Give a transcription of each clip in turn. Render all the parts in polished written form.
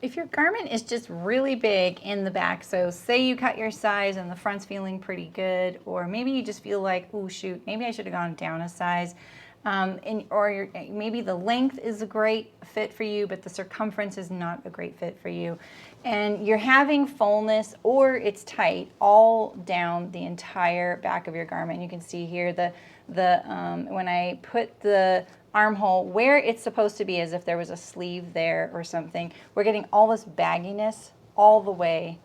If your garment is just really big in the back, so say you cut your size and the front's feeling pretty good, or maybe you just feel like, oh shoot, maybe I should have gone down a size, or maybe the length is a great fit for you, but the circumference is not a great fit for you, and you're having fullness or it's tight all down the entire back of your garment. You can see here when I put the armhole where it's supposed to be, as if there was a sleeve there or something, we're getting all this bagginess all the way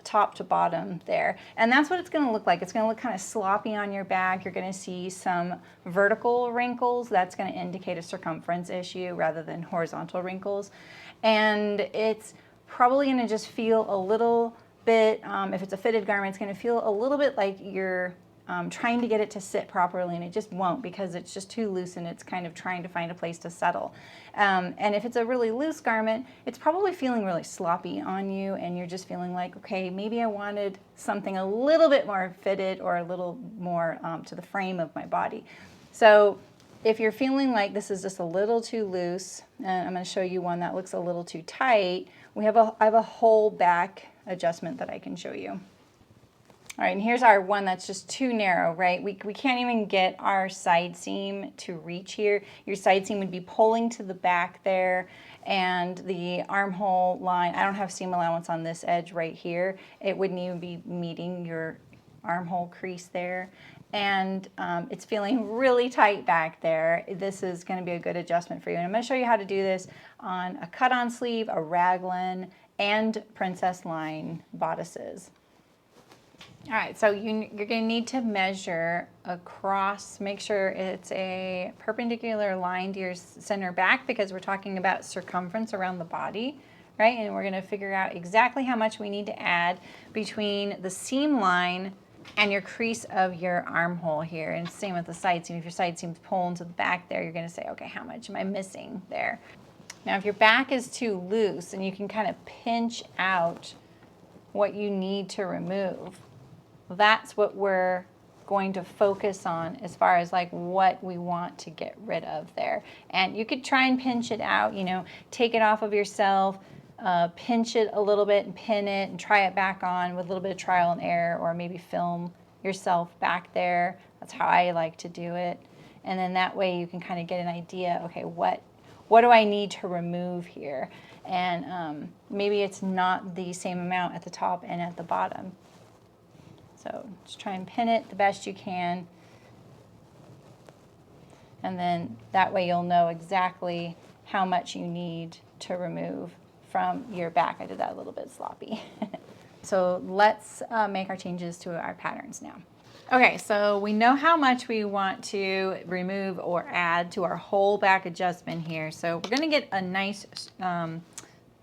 top to bottom there. And that's what it's going to look like. It's going to look kind of sloppy on your back. You're going to see some vertical wrinkles. That's going to indicate a circumference issue rather than horizontal wrinkles. And it's probably going to just feel a little bit, if it's a fitted garment, it's going to feel a little bit like you're trying to get it to sit properly, and it just won't because it's just too loose and it's kind of trying to find a place to settle. And if it's a really loose garment, it's probably feeling really sloppy on you, and you're just feeling like, okay, maybe I wanted something a little bit more fitted or a little more to the frame of my body. So if you're feeling like this is just a little too loose, and I'm going to show you one that looks a little too tight, I have a whole back adjustment that I can show you. All right, and here's our one that's just too narrow, right? We can't even get our side seam to reach here. Your side seam would be pulling to the back there, and the armhole line, I don't have seam allowance on this edge right here. It wouldn't even be meeting your armhole crease there. And it's feeling really tight back there. This is going to be a good adjustment for you. And I'm going to show you how to do this on a cut-on sleeve, a raglan, and princess line bodices. All right, so you're going to need to measure across, make sure it's a perpendicular line to your center back, because we're talking about circumference around the body, right? And we're going to figure out exactly how much we need to add between the seam line and your crease of your armhole here. And same with the side seam. If your side seam's pulling to the back there, you're going to say, okay, how much am I missing there? Now, if your back is too loose, and you can kind of pinch out what you need to remove, that's what we're going to focus on as far as like what we want to get rid of there. And you could try and pinch it out, you know, take it off of yourself, pinch it a little bit and pin it and try it back on with a little bit of trial and error, or maybe film yourself back there. That's how I like to do it. And then that way you can kind of get an idea, okay, what do I need to remove here? And maybe it's not the same amount at the top and at the bottom. So just try and pin it the best you can. And then that way you'll know exactly how much you need to remove from your back. I did that a little bit sloppy. So let's make our changes to our patterns now. Okay, so we know how much we want to remove or add to our whole back adjustment here. So we're going to get a nice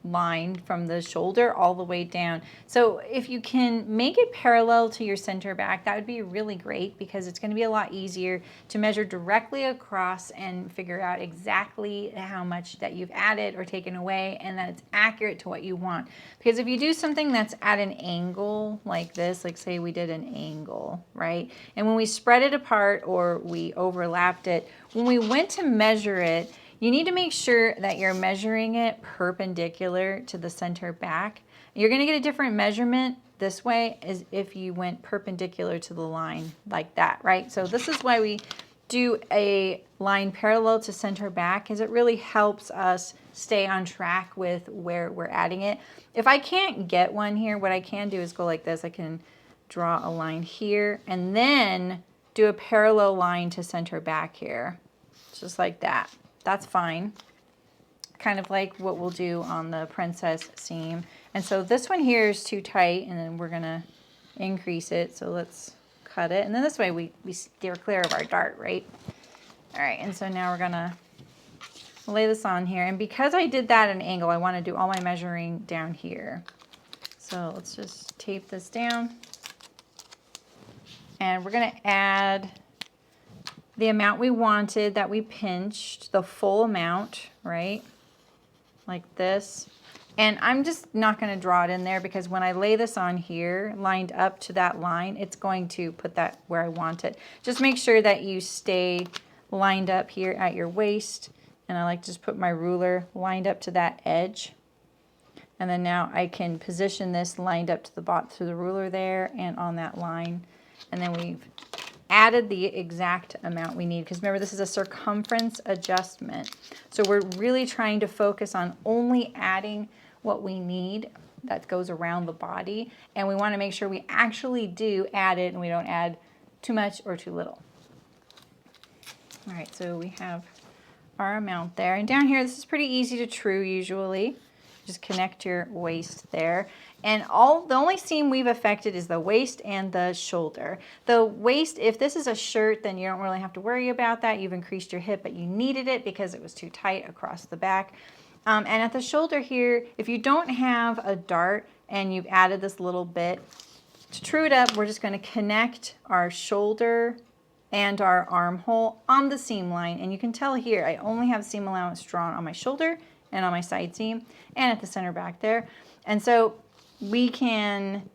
line from the shoulder all the way down. So if you can make it parallel to your center back, that would be really great, because it's going to be a lot easier to measure directly across and figure out exactly how much that you've added or taken away, and that it's accurate to what you want. Because if you do something that's at an angle like this, like say we did an angle, right? And when we spread it apart or we overlapped it, when we went to measure it, you need to make sure that you're measuring it perpendicular to the center back. You're going to get a different measurement this way as if you went perpendicular to the line like that, right? So this is why we do a line parallel to center back, is it really helps us stay on track with where we're adding it. If I can't get one here, what I can do is go like this. I can draw a line here and then do a parallel line to center back here, just like that. That's fine. Kind of like what we'll do on the princess seam. And so this one here is too tight, and then we're gonna increase it. So let's cut it. And then this way we steer clear of our dart, right? All right, and so now we're gonna lay this on here. And because I did that at an angle, I wanna do all my measuring down here. So let's just tape this down. And we're gonna add the amount we wanted that we pinched, the full amount, right? Like this. And I'm just not going to draw it in there, because when I lay this on here, lined up to that line, it's going to put that where I want it. Just make sure that you stay lined up here at your waist. And I like to just put my ruler lined up to that edge. And then now I can position this lined up to the bottom through the ruler there and on that line. And then we've added the exact amount we need, because remember, this is a circumference adjustment. So we're really trying to focus on only adding what we need that goes around the body. And we want to make sure we actually do add it and we don't add too much or too little. All right, so we have our amount there. And down here, this is pretty easy to true usually. Just connect your waist there. And the only seam we've affected is the waist and the shoulder. The waist, if this is a shirt, then you don't really have to worry about that. You've increased your hip, but you needed it because it was too tight across the back. And at the shoulder here, if you don't have a dart and you've added this little bit, to true it up, we're just going to connect our shoulder and our armhole on the seam line. And you can tell here, I only have seam allowance drawn on my shoulder and on my side seam and at the center back there. And so we can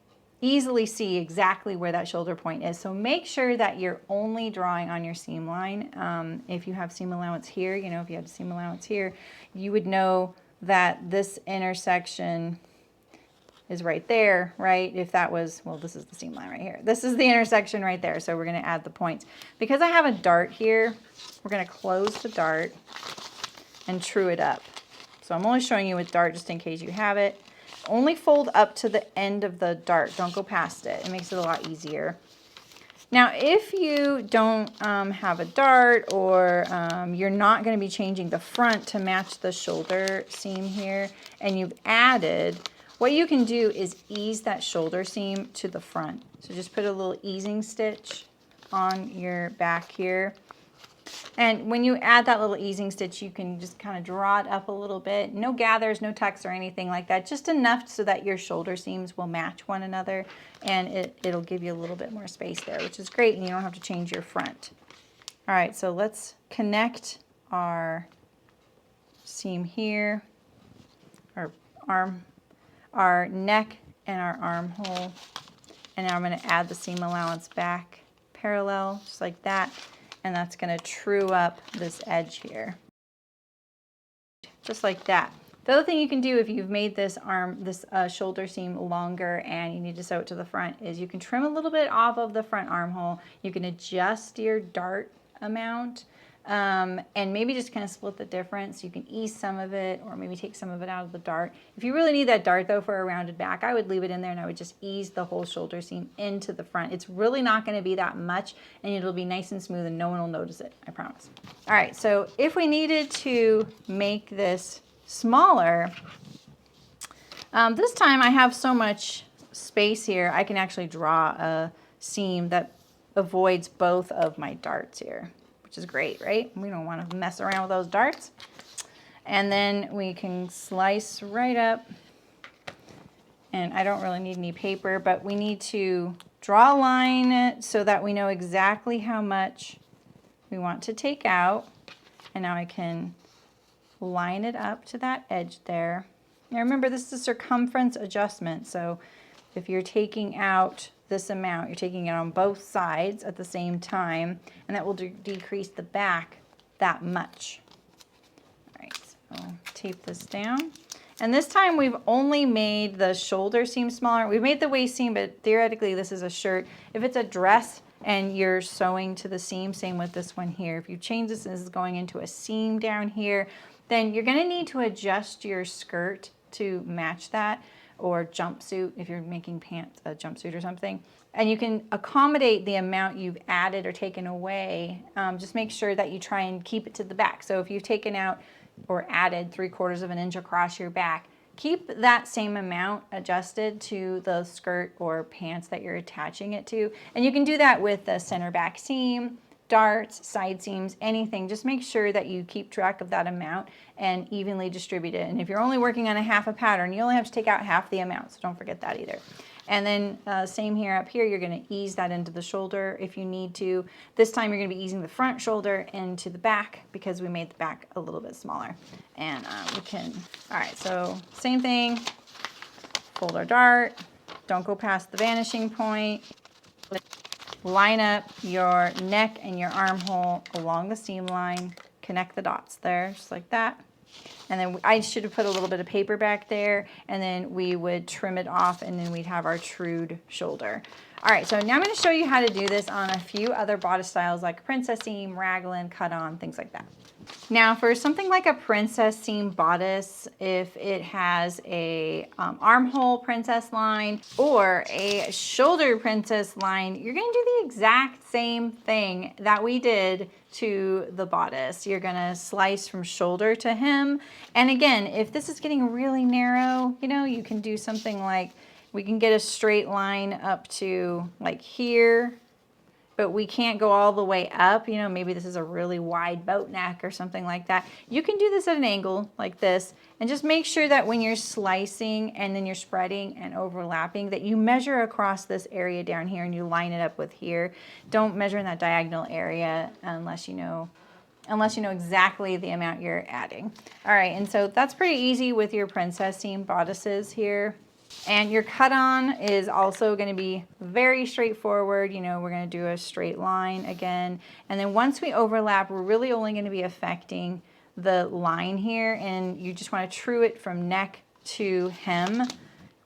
easily see exactly where that shoulder point is. So make sure that you're only drawing on your seam line. If you have seam allowance here, you know, if you had seam allowance here, you would know that this intersection is right there, right? If that was, well, this is the seam line right here. This is the intersection right there. So we're going to add the points. Because I have a dart here, we're going to close the dart and true it up. So I'm only showing you with dart just in case you have it. Only fold up to the end of the dart. Don't go past it. It makes it a lot easier. Now, if you don't have a dart, or you're not going to be changing the front to match the shoulder seam here, and you've added, what you can do is ease that shoulder seam to the front. So just put a little easing stitch on your back here. And when you add that little easing stitch, you can just kind of draw it up a little bit. No gathers, no tucks or anything like that. Just enough so that your shoulder seams will match one another, and it'll give you a little bit more space there, which is great, and you don't have to change your front. All right, so let's connect our seam here, our neck and our armhole. And now I'm going to add the seam allowance back parallel, just like that. And that's going to true up this edge here, just like that. The other thing you can do if you've made this shoulder seam longer and you need to sew it to the front is you can trim a little bit off of the front armhole. You can adjust your dart amount and maybe just kind of split the difference. You can ease some of it or maybe take some of it out of the dart. If you really need that dart though for a rounded back, I would leave it in there and I would just ease the whole shoulder seam into the front. It's really not going to be that much and it'll be nice and smooth and no one will notice it, I promise. All right, so if we needed to make this smaller, this time I have so much space here, I can actually draw a seam that avoids both of my darts here, which is great, right? We don't want to mess around with those darts. And then we can slice right up. And I don't really need any paper, but we need to draw a line so that we know exactly how much we want to take out. And now I can line it up to that edge there. Now remember, this is a circumference adjustment. So if you're taking out this amount, you're taking it on both sides at the same time, and that will decrease the back that much. All right, so tape this down. And this time we've only made the shoulder seam smaller. We've made the waist seam, but theoretically this is a shirt. If it's a dress and you're sewing to the seam, same with this one here. If you change this and this is going into a seam down here, then you're gonna need to adjust your skirt to match that, or jumpsuit if you're making pants, a jumpsuit or something. And you can accommodate the amount you've added or taken away. Just make sure that you try and keep it to the back. So if you've taken out or added 3/4 of an inch across your back, keep that same amount adjusted to the skirt or pants that you're attaching it to. And you can do that with the center back seam, darts, side seams, anything. Just make sure that you keep track of that amount and evenly distribute it. And if you're only working on a half a pattern, you only have to take out half the amount, so don't forget that either. And then same here up here, you're going to ease that into the shoulder if you need to. This time you're going to be easing the front shoulder into the back because we made the back a little bit smaller. And we can, all right, so same thing, fold our dart, don't go past the vanishing point. Line up your neck and your armhole along the seam line, connect the dots there, just like that. And then I should have put a little bit of paper back there, and then we would trim it off, and then we'd have our trued shoulder. All right, so now I'm going to show you how to do this on a few other bodice styles like princess seam, raglan, cut-on, things like that. Now for something like a princess seam bodice, if it has a armhole princess line or a shoulder princess line, you're going to do the exact same thing that we did to the bodice. You're going to slice from shoulder to hem. And again, if this is getting really narrow, you know, you can do something like, we can get a straight line up to like here, but we can't go all the way up. You know, maybe this is a really wide boat neck or something like that. You can do this at an angle like this, and just make sure that when you're slicing and then you're spreading and overlapping, that you measure across this area down here and you line it up with here. Don't measure in that diagonal area unless you know exactly the amount you're adding. All right, and so that's pretty easy with your princess seam bodices here. And your cut-on is also going to be very straightforward. You know, we're going to do a straight line again. And then once we overlap, we're really only going to be affecting the line here. And you just want to true it from neck to hem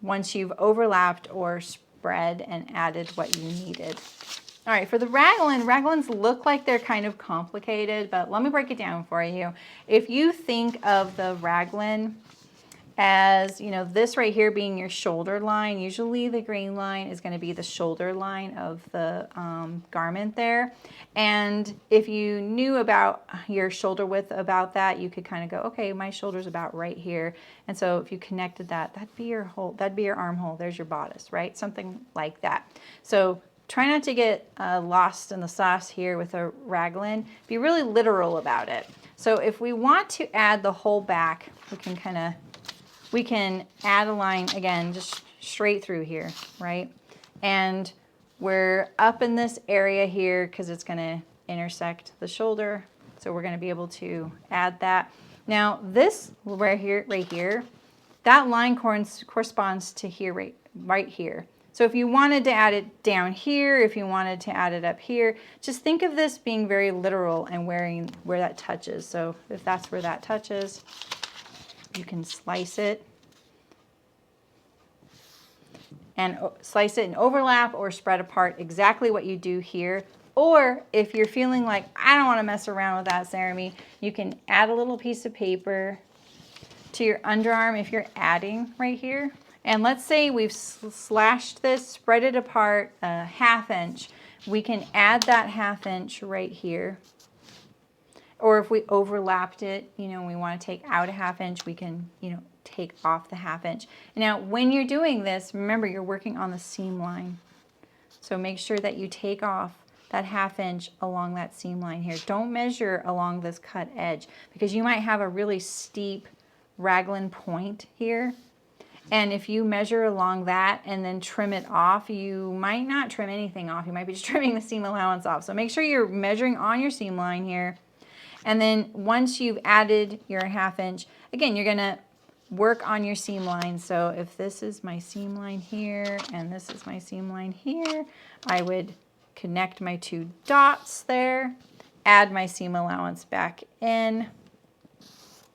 once you've overlapped or spread and added what you needed. All right, for the raglans look like they're kind of complicated, but let me break it down for you. If you think of the raglan as, you know, this right here being your shoulder line, usually the green line is going to be the shoulder line of the garment there. And if you knew about your shoulder width about that, you could kind of go, okay, my shoulder's about right here. And so if you connected that, that'd be your armhole. There's your bodice, right? Something like that. So try not to get lost in the sauce here with a raglan. Be really literal about it. So if we want to add the whole back, we can add a line again, just straight through here, right? And we're up in this area here because it's going to intersect the shoulder. So we're going to be able to add that. Now this right here, that line corresponds to here, right here. So if you wanted to add it down here, if you wanted to add it up here, just think of this being very literal and where that touches. So if that's where that touches, you can slice it and overlap or spread apart exactly what you do here. Or if you're feeling like, I don't want to mess around with that, Saremy, you can add a little piece of paper to your underarm if you're adding right here. And let's say we've slashed this, spread it apart a 1/2 inch. We can add that 1/2 inch right here. Or if we overlapped it, you know, we want to take out a 1/2 inch, we can, you know, take off the 1/2 inch. Now, when you're doing this, remember you're working on the seam line. So make sure that you take off that 1/2 inch along that seam line here. Don't measure along this cut edge because you might have a really steep raglan point here. And if you measure along that and then trim it off, you might not trim anything off. You might be just trimming the seam allowance off. So make sure you're measuring on your seam line here. And then once you've added your 1/2 inch, again, you're gonna work on your seam line. So if this is my seam line here and this is my seam line here, I would connect my 2 dots there, add my seam allowance back in,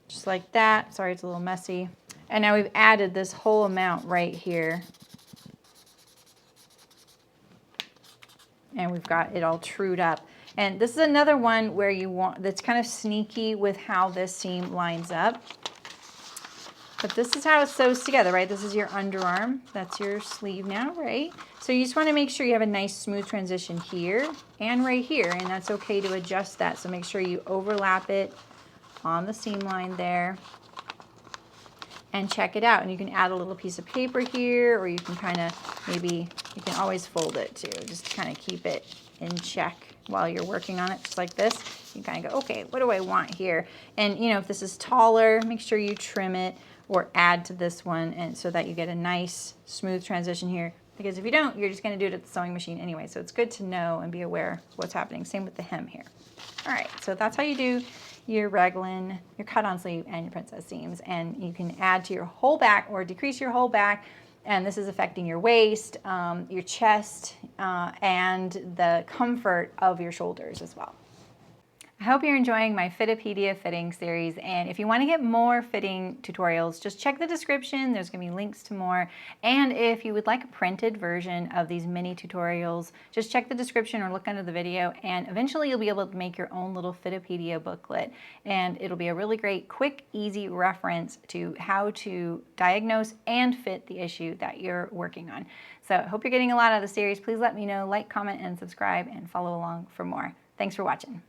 just like that. Sorry, it's a little messy. And now we've added this whole amount right here. And we've got it all trued up. And this is another one where that's kind of sneaky with how this seam lines up. But this is how it sews together, right? This is your underarm. That's your sleeve now, right? So you just want to make sure you have a nice smooth transition here and right here. And that's okay to adjust that. So make sure you overlap it on the seam line there. And check it out. And you can add a little piece of paper here, or you can you can always fold it too, just to kind of keep it in check while you're working on it, just like this. You kind of go, okay, what do I want here? And you know, if this is taller, make sure you trim it or add to this one, and so that you get a nice smooth transition here. Because if you don't, you're just going to do it at the sewing machine anyway. So it's good to know and be aware of what's happening. Same with the hem here. All right, so that's how you do your raglan, your cut-on sleeve, and your princess seams. And you can add to your whole back or decrease your whole back. And this is affecting your waist, your chest, and the comfort of your shoulders as well. I hope you're enjoying my Fitopedia fitting series, and if you want to get more fitting tutorials, just check the description. There's going to be links to more. And if you would like a printed version of these mini tutorials, just check the description or look under the video, and eventually you'll be able to make your own little Fitopedia booklet. And it'll be a really great, quick, easy reference to how to diagnose and fit the issue that you're working on. So I hope you're getting a lot out of the series. Please let me know, like, comment, and subscribe, and follow along for more. Thanks for watching.